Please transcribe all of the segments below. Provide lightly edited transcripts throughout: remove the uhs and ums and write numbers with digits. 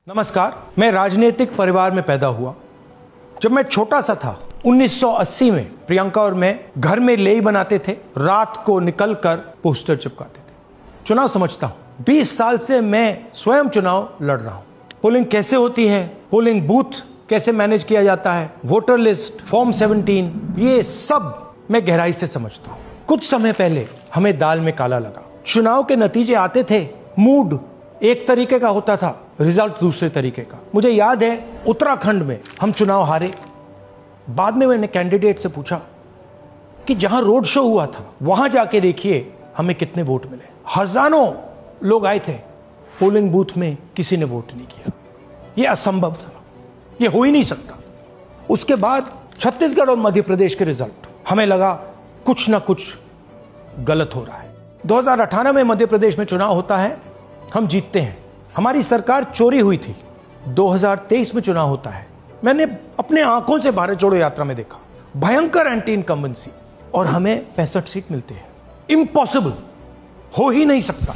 नमस्कार, मैं राजनीतिक परिवार में पैदा हुआ। जब मैं छोटा सा था 1980 में प्रियंका और मैं घर में लेई बनाते थे, रात को निकलकर पोस्टर चिपकाते थे। चुनाव समझता हूं, 20 साल से मैं स्वयं चुनाव लड़ रहा हूं। पोलिंग कैसे होती है, पोलिंग बूथ कैसे मैनेज किया जाता है, वोटर लिस्ट, फॉर्म 17, ये सब मैं गहराई से समझता हूं। कुछ समय पहले हमें दाल में काला लगा। चुनाव के नतीजे आते थे, मूड एक तरीके का होता था, रिजल्ट दूसरे तरीके का। मुझे याद है उत्तराखंड में हम चुनाव हारे। बाद में मैंने कैंडिडेट से पूछा कि जहां रोड शो हुआ था वहां जाके देखिए हमें कितने वोट मिले। हजारों लोग आए थे, पोलिंग बूथ में किसी ने वोट नहीं किया। यह असंभव था, यह हो ही नहीं सकता। उसके बाद छत्तीसगढ़ और मध्य प्रदेश के रिजल्ट, हमें लगा कुछ ना कुछ गलत हो रहा है। 2018 में मध्य प्रदेश में चुनाव होता है, हम जीतते हैं, हमारी सरकार चोरी हुई थी। 2023 में चुनाव होता है, मैंने अपने आंखों से भारत जोड़ो यात्रा में देखा, भयंकर एंटी इनकम्बेंसी, और हमें 65 सीट मिलते हैं। इम्पॉसिबल, हो ही नहीं सकता।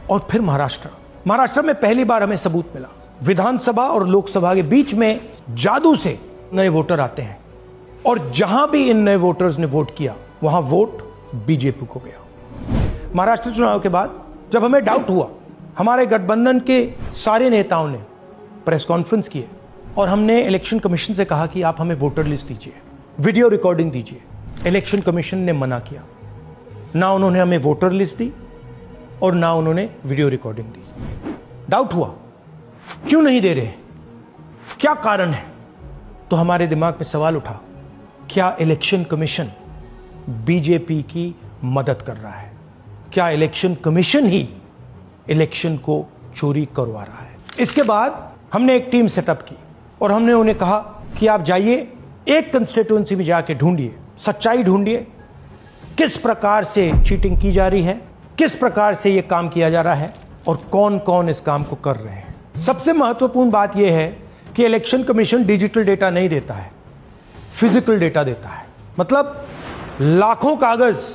और फिर महाराष्ट्र में पहली बार हमें सबूत मिला। विधानसभा और लोकसभा के बीच में जादू से नए वोटर आते हैं, और जहां भी इन नए वोटर्स ने वोट किया वहां वोट बीजेपी को गया। महाराष्ट्र चुनाव के बाद जब हमें डाउट हुआ, हमारे गठबंधन के सारे नेताओं ने प्रेस कॉन्फ्रेंस किए और हमने इलेक्शन कमीशन से कहा कि आप हमें वोटर लिस्ट दीजिए, वीडियो रिकॉर्डिंग दीजिए। इलेक्शन कमीशन ने मना किया, ना उन्होंने हमें वोटर लिस्ट दी और ना उन्होंने वीडियो रिकॉर्डिंग दी। डाउट हुआ, क्यों नहीं दे रहे, क्या कारण है? तो हमारे दिमाग में सवाल उठा, क्या इलेक्शन कमीशन बीजेपी की मदद कर रहा है? क्या इलेक्शन कमीशन ही इलेक्शन को चोरी करवा रहा है? इसके बाद हमने एक टीम सेटअप की और हमने उन्हें कहा कि आप जाइए, एक कंस्टिट्यूएंसी में जाके ढूंढिए, सच्चाई ढूंढिए, किस प्रकार से चीटिंग की जा रही है, किस प्रकार से यह काम किया जा रहा है और कौन कौन इस काम को कर रहे हैं। सबसे महत्वपूर्ण बात यह है कि इलेक्शन कमीशन डिजिटल डेटा नहीं देता है, फिजिकल डेटा देता है। मतलब लाखों कागज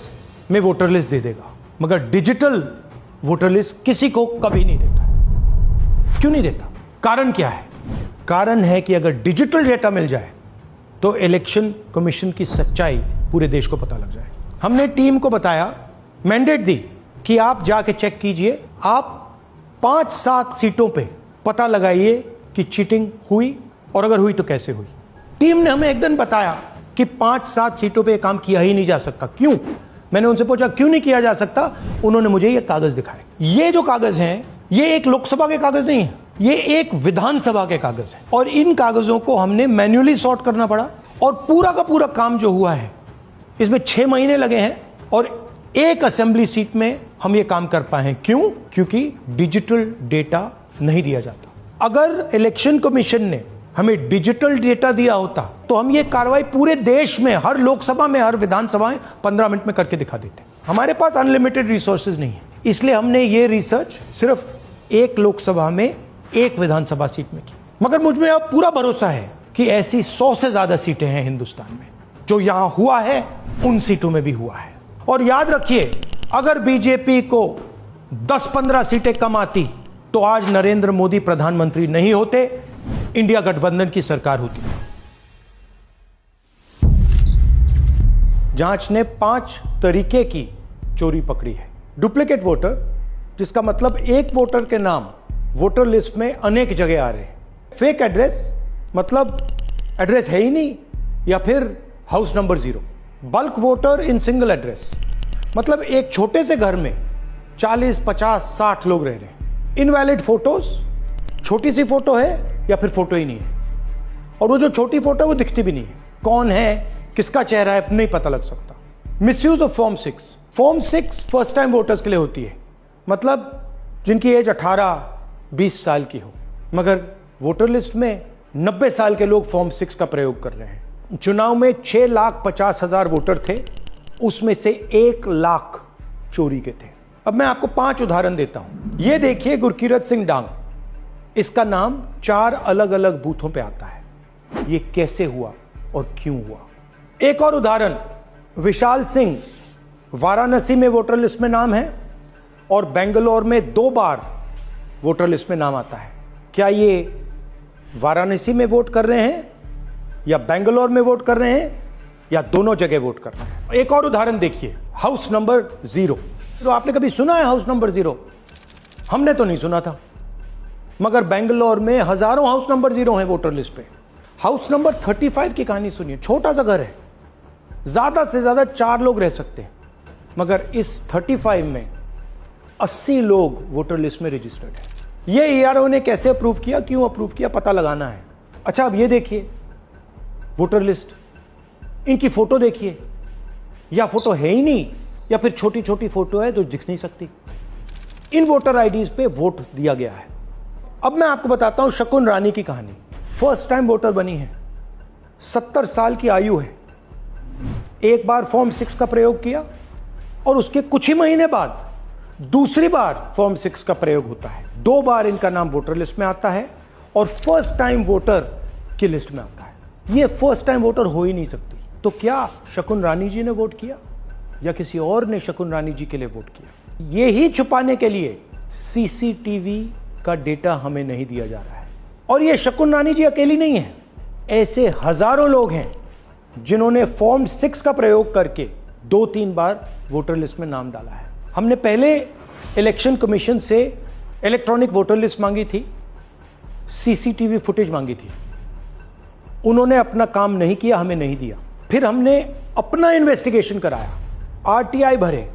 में वोटर लिस्ट दे देगा, मगर डिजिटल वोटर लिस्ट किसी को कभी नहीं देता है। क्यों नहीं देता? कारण क्या है? कारण है कि अगर डिजिटल डेटा मिल जाए तो इलेक्शन कमीशन की सच्चाई पूरे देश को पता लग जाएगी। हमने टीम को बताया, मैंडेट दी कि आप जाके चेक कीजिए, आप 5-7 सीटों पे पता लगाइए कि चीटिंग हुई, और अगर हुई तो कैसे हुई। टीम ने हमें एक दिन बताया कि 5-7 सीटों पे काम किया ही नहीं जा सकता। क्यों? मैंने उनसे पूछा क्यों नहीं किया जा सकता? उन्होंने मुझे ये कागज दिखाए। ये जो कागज हैं, ये एक लोकसभा के कागज नहीं है, ये एक विधानसभा के कागज है, और इन कागजों को हमने मैन्युअली सॉर्ट करना पड़ा। और पूरा का पूरा काम जो हुआ है, इसमें 6 महीने लगे हैं, और एक असेंबली सीट में हम ये काम कर पाए हैं। क्यों? क्योंकि डिजिटल डेटा नहीं दिया जाता। अगर इलेक्शन कमीशन ने हमें डिजिटल डेटा दिया होता तो हम ये कार्रवाई पूरे देश में, हर लोकसभा में, हर विधानसभा में 15 मिनट में करके दिखा देते। हमारे पास अनलिमिटेड रिसोर्सेज नहीं है, इसलिए हमने ये रिसर्च सिर्फ एक लोकसभा में, एक विधानसभा सीट में की। मगर मुझ में अब पूरा भरोसा है कि ऐसी 100 से ज्यादा सीटें हैं हिंदुस्तान में। जो यहां हुआ है उन सीटों में भी हुआ है। और याद रखिए, अगर बीजेपी को 10-15 सीटें कम आती तो आज नरेंद्र मोदी प्रधानमंत्री नहीं होते, इंडिया गठबंधन की सरकार होती। जांच ने 5 तरीके की चोरी पकड़ी है। डुप्लीकेट वोटर, जिसका मतलब एक वोटर के नाम वोटर लिस्ट में अनेक जगह आ रहे हैं। फेक एड्रेस, मतलब एड्रेस है ही नहीं, या फिर house number 0। Bulk voter in single address, मतलब एक छोटे से घर में 40, 50, 60 लोग रह रहे हैं। इनवैलिड फोटोज, छोटी सी फोटो है या फिर फोटो ही नहीं है, और वो जो छोटी फोटो है वो दिखती भी नहीं है। कौन है, किसका चेहरा है, नहीं पता लग सकता। Misuse of form 6। Form 6 first time voters के लिए होती है, मतलब जिनकी एज 18-20 साल की हो, मगर वोटर लिस्ट में 90 साल के लोग फॉर्म 6 का प्रयोग कर रहे हैं। चुनाव में 6,50,000 वोटर थे, उसमें से 1 लाख चोरी के थे। अब मैं आपको 5 उदाहरण देता हूं। यह देखिए, गुरकीरत सिंह डांग, इसका नाम 4 अलग अलग बूथों पे आता है। ये कैसे हुआ और क्यों हुआ? एक और उदाहरण, विशाल सिंह, वाराणसी में वोटर लिस्ट में नाम है और बेंगलोर में 2 बार वोटर लिस्ट में नाम आता है। क्या ये वाराणसी में वोट कर रहे हैं या बेंगलोर में वोट कर रहे हैं या दोनों जगह वोट कर रहे हैं? एक और उदाहरण देखिए, हाउस नंबर 0। तो आपने कभी सुना है हाउस नंबर 0? हमने तो नहीं सुना था, मगर बेंगलोर में हजारों हाउस नंबर 0 हैं वोटर लिस्ट पे। हाउस नंबर 35 की कहानी सुनिए। छोटा सा घर है, ज्यादा से ज्यादा 4 लोग रह सकते हैं, मगर इस 35 में 80 लोग वोटर लिस्ट में रजिस्टर्ड है। ये ERO ने कैसे अप्रूव किया, क्यों अप्रूव किया, पता लगाना है। अच्छा, अब ये देखिए वोटर लिस्ट, इनकी फोटो देखिए, या फोटो है ही नहीं या फिर छोटी छोटी फोटो है जो दिख नहीं सकती। इन वोटर आईडीज पे वोट दिया गया है। अब मैं आपको बताता हूं शकुन रानी की कहानी। फर्स्ट टाइम वोटर बनी है, 70 साल की आयु है। एक बार फॉर्म 6 का प्रयोग किया और उसके कुछ ही महीने बाद दूसरी बार फॉर्म 6 का प्रयोग होता है। 2 बार इनका नाम वोटर लिस्ट में आता है और फर्स्ट टाइम वोटर की लिस्ट में आता है। ये फर्स्ट टाइम वोटर हो ही नहीं सकती। तो क्या शकुन रानी जी ने वोट किया या किसी और ने शकुन रानी जी के लिए वोट किया? ये ही छुपाने के लिए CCTV का डेटा हमें नहीं दिया जा रहा है। और ये शकुन रानी जी अकेली नहीं है, ऐसे हजारों लोग हैं जिन्होंने फॉर्म 6 का प्रयोग करके 2-3 बार वोटर लिस्ट में नाम डाला है। हमने पहले इलेक्शन कमीशन से इलेक्ट्रॉनिक वोटर लिस्ट मांगी थी, CCTV फुटेज मांगी थी। उन्होंने अपना काम नहीं किया, हमें नहीं दिया। फिर हमने अपना इन्वेस्टिगेशन कराया, RTI भरे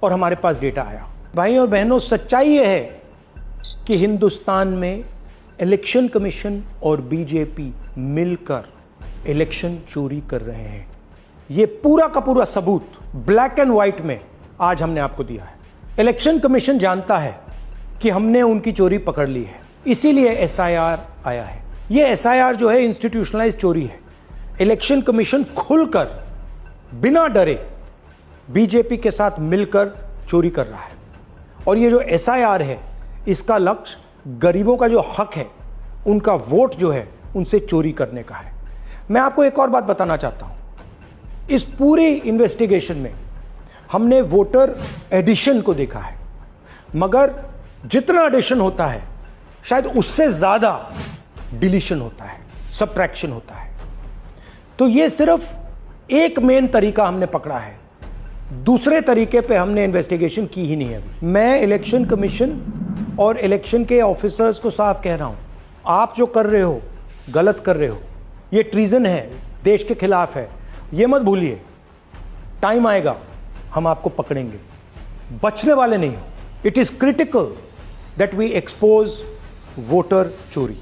और हमारे पास डेटा आया। भाई और बहनों, सच्चाई यह है कि हिंदुस्तान में इलेक्शन कमीशन और बीजेपी मिलकर इलेक्शन चोरी कर रहे हैं। यह पूरा का पूरा सबूत ब्लैक एंड व्हाइट में आज हमने आपको दिया है। इलेक्शन कमीशन जानता है कि हमने उनकी चोरी पकड़ ली है, इसीलिए SIR आया है। यह SIR जो है इंस्टीट्यूशनलाइज चोरी है। इलेक्शन कमीशन खुलकर बिना डरे बीजेपी के साथ मिलकर चोरी कर रहा है। और ये जो SIR है, इसका लक्ष्य गरीबों का जो हक है, उनका वोट जो है, उनसे चोरी करने का है। मैं आपको एक और बात बताना चाहता हूं। इस पूरी इन्वेस्टिगेशन में हमने वोटर एडिशन को देखा है, मगर जितना एडिशन होता है शायद उससे ज्यादा डिलीशन होता है, सबट्रैक्शन होता है। तो ये सिर्फ एक मेन तरीका हमने पकड़ा है, दूसरे तरीके पे हमने इन्वेस्टिगेशन की ही नहीं है अभी। मैं इलेक्शन कमीशन और इलेक्शन के ऑफिसर्स को साफ कह रहा हूं, आप जो कर रहे हो गलत कर रहे हो, ये ट्रीजन है, देश के खिलाफ है। ये मत भूलिए, टाइम आएगा हम आपको पकड़ेंगे, बचने वाले नहीं हो। It is critical that we expose voter चोरी।